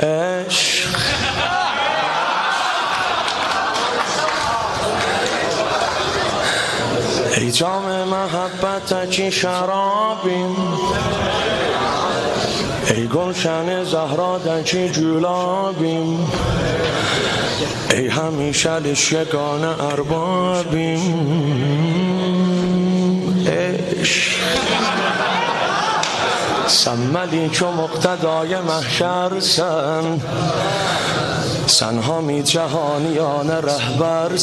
عشق ای جام محبت چی شرابیم، ای گلشن زهرا در چی جلابیم، ای همیشه لش یگانه اربابیم. عشق سملی چو مقتدای محشر سن همی جهانیان رهبر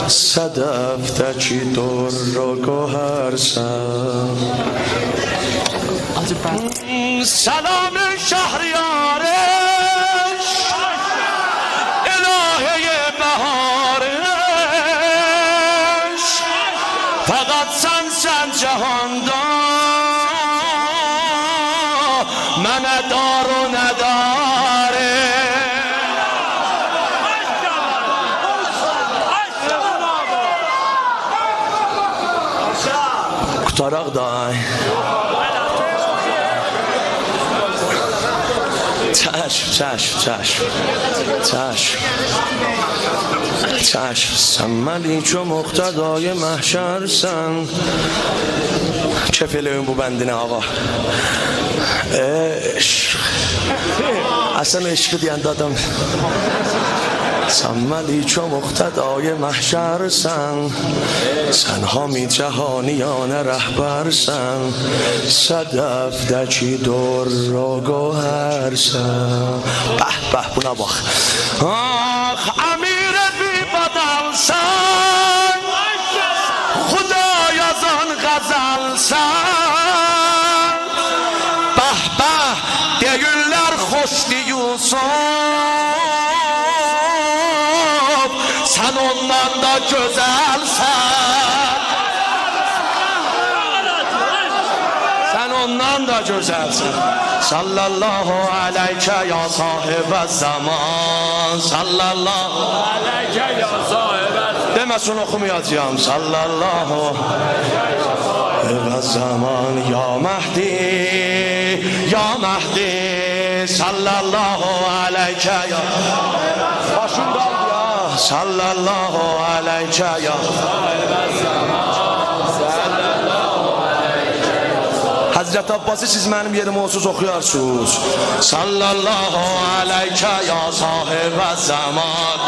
صدف تچی در و گوهر سلام شهریارش الهه بهارش فقط سن جهان من دار و نداره کتارق دای چشم سملی چو مقتدای محشر چه فیلم بو بندینه آقا؟ عشق اصلا عشق دیان دادم. سملی چو مقتدای محشر سن همی جهانیان رهبر صدف دچی در و گوهر به به بونا باخ آخ امیر بی بدل خدای از آن غزل به به دیگر خوشتی یوسف sen ondan da güzelsen, sen ondan da güzelsen. Sallallahu aleyke ya sahibe zaman, sallallahu aleyke ya sahibe. Demesin okumayacağım. Sallallahu aleyke zaman ya Mehdi, ya Mehdi. Sallallahu aleyke ya. Başımda sallallahu aleyke ya Hazreti Abbas'ı siz benim yerime onsuz okuyarsınız. Sallallahu aleyke ya sahibe zaman.